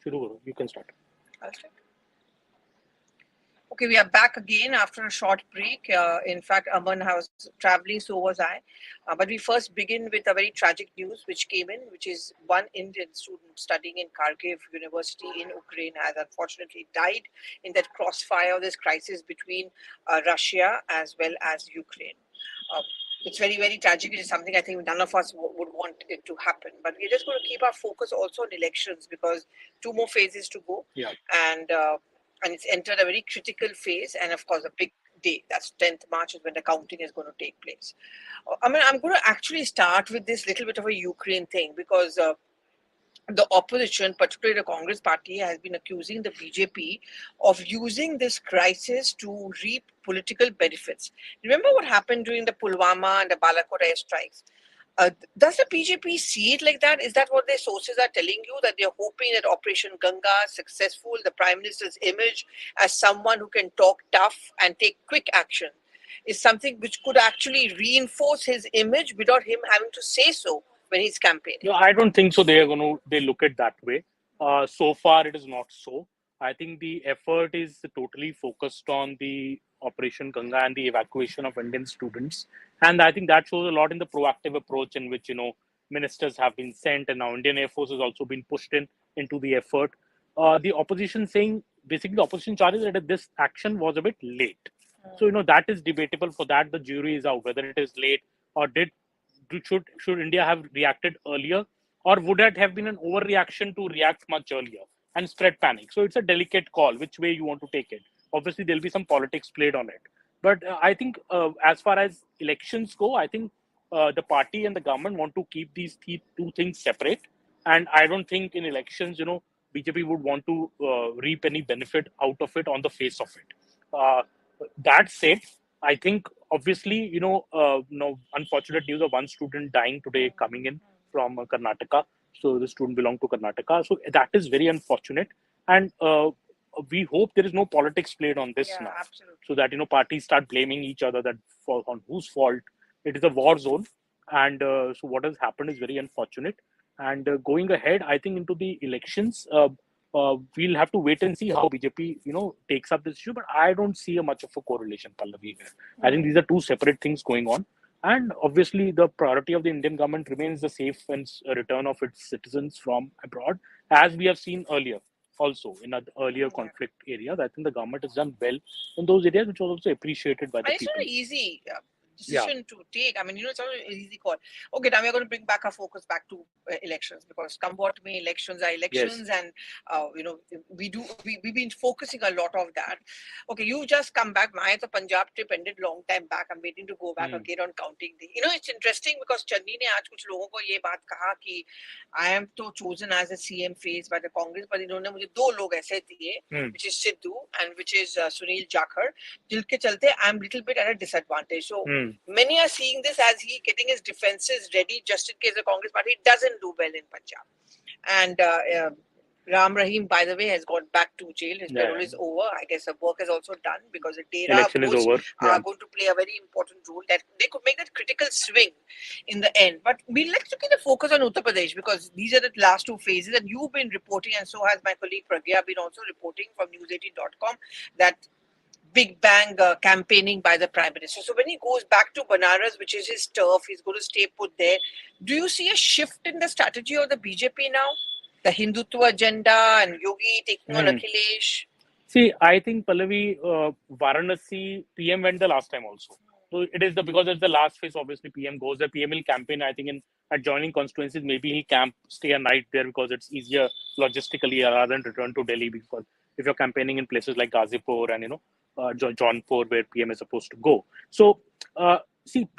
शुरू करो. You can start. I'll start. Okay, we are back again after a short break. In fact, Aman was traveling, so was I. But we first begin with a very tragic news which came in, which is one Indian student studying in Kharkiv University in Ukraine has unfortunately died in that crossfire of this crisis between Russia as well as Ukraine. It's very, very tragic. It is something I think none of us would want it to happen. But we're just going to keep our focus also on elections because 2 more phases to go. Yeah. And it's entered a very critical phase, and of course a big day, that's 10th March is when the counting is going to take place. I'm going to actually start with this little bit of a Ukraine thing because the opposition, particularly the Congress party, has been accusing the BJP of using this crisis to reap political benefits. Remember what happened during the Pulwama and the Balakot airstrikes? Does the BJP see it like that? Is that what their sources are telling you? That they're hoping that Operation Ganga is successful, the Prime Minister's image as someone who can talk tough and take quick action is something which could actually reinforce his image without him having to say so when he's campaigning? No, I don't think so. They look at that way. So far, it is not so. I think the effort is totally focused on the Operation Ganga and the evacuation of Indian students. And I think that shows a lot in the proactive approach in which, ministers have been sent and now Indian Air Force has also been pushed into the effort. The opposition basically the opposition charges that this action was a bit late. So, that is debatable. For that, the jury is out, whether it is late or should India have reacted earlier, or would it have been an overreaction to react much earlier and spread panic? So it's a delicate call, which way you want to take it. Obviously, there'll be some politics played on it. But I think as far as elections go, I think the party and the government want to keep these two things separate. And I don't think in elections, BJP would want to reap any benefit out of it on the face of it. That said, I think obviously, unfortunate news of one student dying today coming in from Karnataka. So the student belonged to Karnataka. So that is very unfortunate. And we hope there is no politics played on this now. Absolutely. So that, parties start blaming each other on whose fault. It is a war zone. And so what has happened is very unfortunate. And going ahead, I think into the elections, we'll have to wait and see how BJP, takes up this issue. But I don't see much of a correlation, Pallavi. I think these are two separate things going on. And obviously, the priority of the Indian government remains the safe and return of its citizens from abroad, as we have seen earlier, also in earlier conflict areas. I think the government has done well in those areas, which was also appreciated by the people. It's not an easy decision to take. It's not an easy call. Okay, now we're going to bring back our focus back to elections, because come what may, elections are elections. Yes. And we've been focusing a lot of that. Okay, you just come back. My Punjab trip ended long time back. I'm waiting to go back again on counting day. It's interesting because Channi ne aaj kuch logon ko ye baat kaha ki I am to chosen as a CM face by the Congress, but इन्होंने मुझे 2 लोग ऐसे दिए, which is Sidhu and which is Sunil Jakhar, जिनके चलते I'm little bit at a disadvantage. So many are seeing this as he getting his defenses ready just in case the Congress party doesn't do well in Punjab. And Ram Rahim, by the way, has gone back to jail. His parole is over. I guess the work is also done because the Dera votes are going to play a very important role. That they could make that critical swing in the end. But let's look at the focus on Uttar Pradesh, because these are the last 2 phases, and you've been reporting, and so has my colleague Pragya been also reporting from News18.com that big bang campaigning by the Prime Minister. So when he goes back to Banaras, which is his turf, he's going to stay put there. Do you see a shift in the strategy of the BJP now? The Hindutva agenda and Yogi taking on Akhilesh? See, I think, Pallavi, Varanasi, PM went the last time also. So it is because it's the last phase, obviously PM goes there. PM will campaign, I think, in adjoining constituencies. Maybe he'll stay a night there because it's easier logistically rather than return to Delhi, because if you're campaigning in places like Ghazipur and, Jaunpur, where PM is supposed to go. So, see,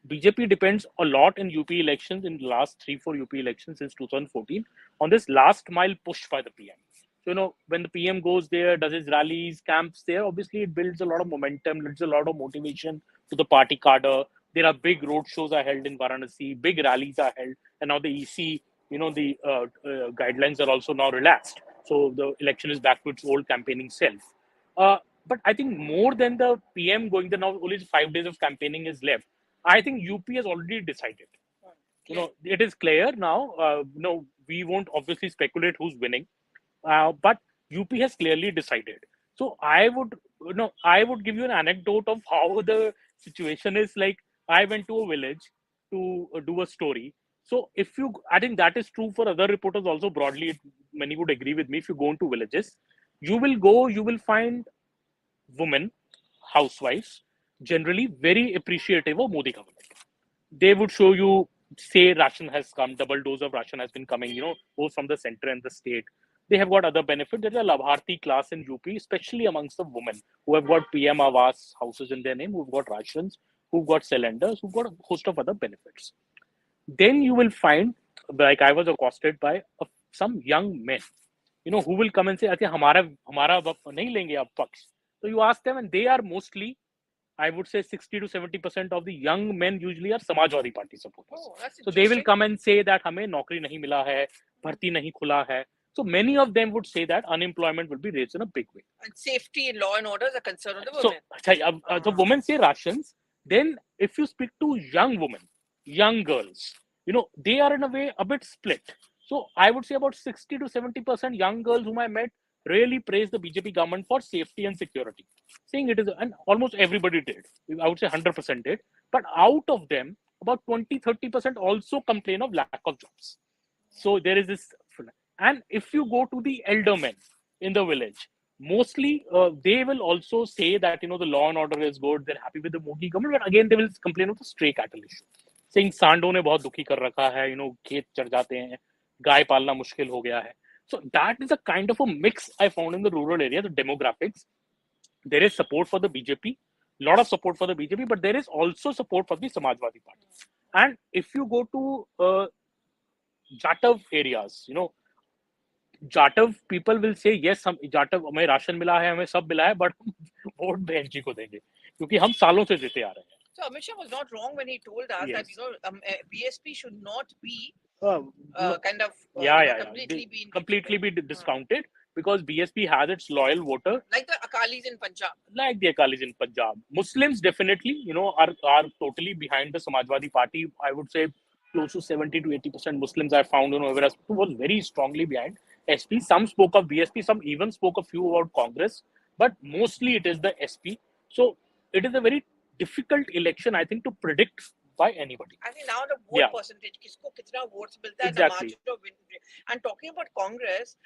BJP depends a lot in UP elections, in the last 3-4 UP elections since 2014, on this last mile push by the PM. So, when the PM goes there, does his rallies, camps there, obviously it builds a lot of momentum, builds a lot of motivation to the party cadre. There are big road shows are held in Varanasi, big rallies are held, and now the EC, the guidelines are also now relaxed. So the election is back to its old campaigning self. But I think more than the PM going there, now only 5 days of campaigning is left. I think UP has already decided. It is clear now. we won't obviously speculate who's winning, but UP has clearly decided. So I would give you an anecdote of how the situation is. Like, I went to a village to do a story. So I think that is true for other reporters also broadly. Many would agree with me. If you go into villages, you will find women, housewives, generally very appreciative of Modi government. They would show you, say ration has come, double dose of ration has been coming, both from the center and the state. They have got other benefits. There's a Labharti class in UP, especially amongst the women who have got PM Awas houses in their name, who've got rations, who've got cylinders, who've got a host of other benefits. Then you will find, like I was accosted by some young men, who will come and say, "Acha, hamara nahi lenge ab paks." So you ask them, and they are mostly, I would say 60 to 70% of the young men usually are Samajwadi Party supporters. Oh, that's So they will interesting. come and say that हमें नौकरी नहीं मिला है, भर्ती नहीं खुला है. So many of them would say that unemployment will be raised in a big way. And safety and law and order is a concern of the So women. the women say rations. Then if you speak to young women, young girls, they are in a way a bit split. So I would say about 60 to 70% young girls whom I met really praise the BJP government for safety and security, saying it is, and almost everybody did. I would say 100% did. But out of them, about 20-30% also complain of lack of jobs. So there is this, and if you go to the elder men in the village, mostly they will also say that the law and order is good. They're happy with the Modi government, but again they will complain of the stray cattle issue, saying सांडों ने बहुत दुखी कर रखा है. खेत चढ़ जाते हैं, गाय पालना मुश्किल हो गया है. So that is a kind of a mix I found in the rural area. The demographics, there is support for the BJP, lot of support for the BJP, but there is also support for the Samajwadi Party. And if you go to Jatav areas, Jatav people will say yes, हम जाटव, हमें ration मिला है, हमें सब मिला है, but vote बहनजी को देंगे क्योंकि हम सालों से देते आ रहे हैं. So Amit Shah was not wrong when he told us Yes. that BSP should not be completely be discounted, because BSP has its loyal voter, like the Akalis in Punjab. Like the Akalis in Punjab. Muslims definitely, are totally behind the Samajwadi Party. I would say close to 70 to 80% Muslims I found, whereas was very strongly behind SP. Some spoke of BSP, some even spoke a few about Congress, but mostly it is the SP. So it is a very difficult election, I think, to predict by anybody. I think now the vote percentage, kisko kitna votes milta hai, exactly. The margin of win. And talking about Congress,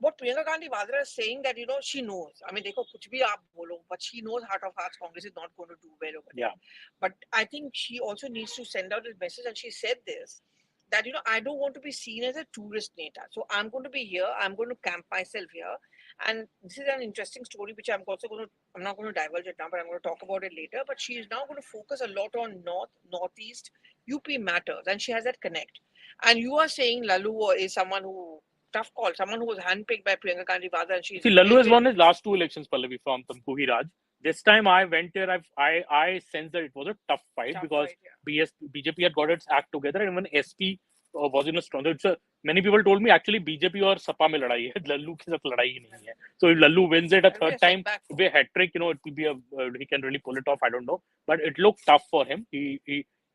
what Priyanka Gandhi Vadra is saying that she knows. I mean, dekho kuch bhi aap bolo, but she knows heart of hearts Congress is not going to do well over there. But I think she also needs to send out a message, and she said this, that I don't want to be seen as a tourist neta. So I'm going to be here. I'm going to camp myself here. And this is an interesting story, which I'm not going to divulge it now, but I'm going to talk about it later. But she is now going to focus a lot on Northeast, UP matters, and she has that connect. And you are saying Lalu is someone who, tough call, someone who was handpicked by Priyanka Gandhi Vadra, and she's... See, Lalu has won his last two elections, Pallavi, from Tampuhi Raj. This time I went there, I sensed that it was a tough fight, because BJP had got its act together, and even SP was in a strong... many people told me actually BJP और सपा में लड़ाई है, Lallu के साथ लड़ाई ही नहीं है. So if Lallu wins it a third time, it'll be a hat trick, it will be he can really pull it off, I don't know. But it looked tough for him.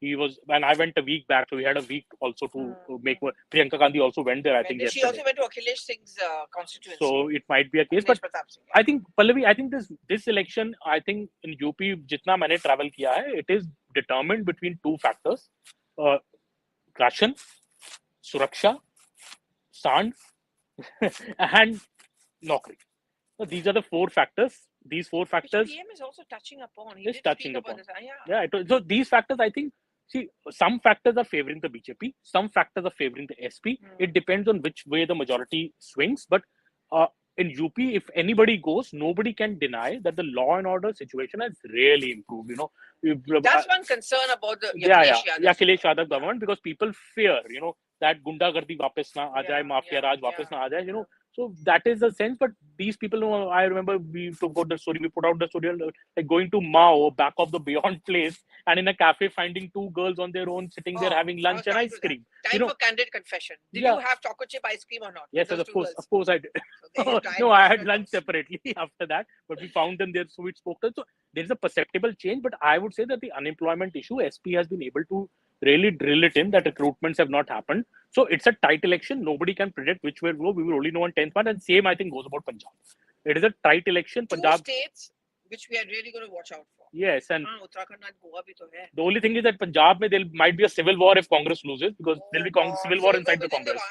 He was, and I went a week back, so we had a week also to make. Priyanka Gandhi also went there, I think. She also went to Akhilesh Singh's constituency. So it might be a case, but I think Pallavi, I think this election, I think in UP, जितना मैंने travel किया है, it is determined between two factors: ration, Suraksha, Sand, and Naukri. So these are the four factors. These four factors. Which PM is also touching upon. He is touching upon. So these factors, I think, see, some factors are favoring the BJP, some factors are favoring the SP. It depends on which way the majority swings. But in UP, if anybody goes, nobody can deny that the law and order situation has really improved. That's one concern about the Akhilesh Yadav government, because people fear, that Gundagardi वापस ना आ जाए, mafia raj वापस ना आ जाए, So that is the sense. But these people, I remember we took out the story, we put out the story, like going to Mao, back of the Beyond place, and in a cafe finding two girls on their own, sitting there having lunch and ice cream. Time for candid confession. Did you have chocolate chip ice cream or not? Yes, of course I did. No, I had lunch separately after that, but we found them there, so we spoke to them. So there is a perceptible change, but I would say that the unemployment issue, SP has been able to really drill it in that recruitments have not happened. So it's a tight election. Nobody can predict which way it will go. We will only know on 10th March. And same, I think, goes about Punjab. It is a tight election. Two Punjab, states which we are really going to watch out for. yes, and Uttarakhand and Goa bhi to hai. the only thing is that Punjab there might be a civil war if Congress loses, because there will be civil war inside the Congress.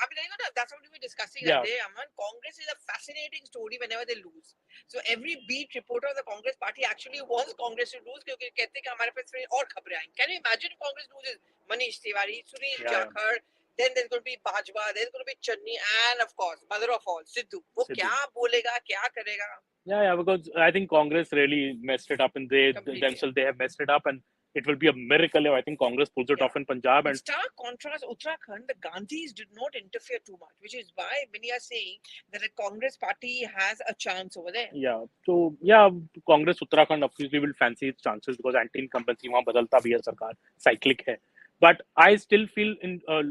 That's what we were discussing Yeah. that day, Aman. Congress is a fascinating story whenever they lose. So every beat reporter of the Congress party actually wants Congress to lose because they say that हमारे पास और खबरें आएंगी. Can you imagine if Congress loses? Manish Tiwari, Sunil Jakhar, then there's going to be Bajwa, there's going to be Channi, and of course, mother of all, Sidhu. वो क्या बोलेगा, क्या करेगा? Yeah, because I think Congress really messed it up, and they themselves have messed it up, and it will be a miracle if I think Congress pulls it off in Punjab. And stark contrast, Uttarakhand, the Gandhis did not interfere too much, which is why many are saying that the Congress party has a chance over there. Yeah, so yeah, Congress Uttarakhand obviously will fancy its chances because anti-incumbency वहाँ बदलता भी है सरकार, cyclic है. But I still feel,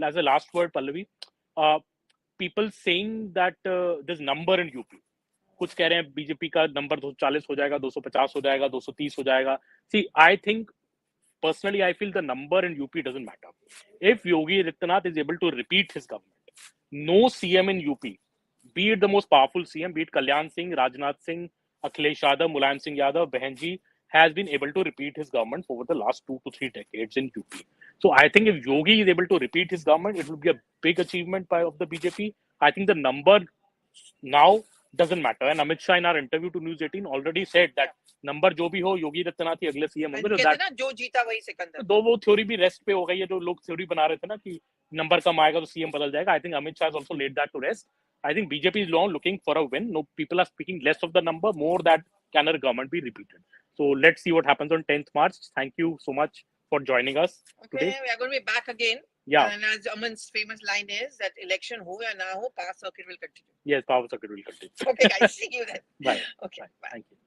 as a last word, Pallavi, people saying that this number in UP, कुछ कह रहे हैं बीजेपी का नंबर 240 हो जाएगा, 250 हो जाएगा, 230 हो जाएगा. See, I think personally, I feel the number in UP doesn't matter. If Yogi Adityanath is able to repeat his government, no CM in UP, be it the most powerful CM, be it Kalyan Singh, Rajnath Singh, Akhilesh Yadav, Mulayam Singh Yadav, Behenji, has been able to repeat his government over the last 2 to 3 decades in UP. So I think if Yogi is able to repeat his government, it will be a big achievement of the BJP. I think the number now doesn't matter. And Amit Shah in our interview to News18 already said that number जो भी हो योगी आदित्यनाथ ही अगले CM होंगे. कहते ना जो जीता वही सिकंदर. दो वो थ्योरी भी रेस्ट पे हो गई है, जो लोग थ्योरी बना रहे थे ना कि नंबर कम आएगा तो सीएम बदल जाएगा. I think Amit Shah has also laid that to rest. I think BJP is now looking for a win. No, people are speaking less of the number, more that can our government be repeated. So let's see what happens on 10th March. Thank you so much for joining us today. We are going to be back again. Yeah. And as Aman's famous line is that election ho ya na ho, power circuit will continue. Yes, power circuit will continue. Okay, guys, see you then. Bye. Okay, bye. Thank you.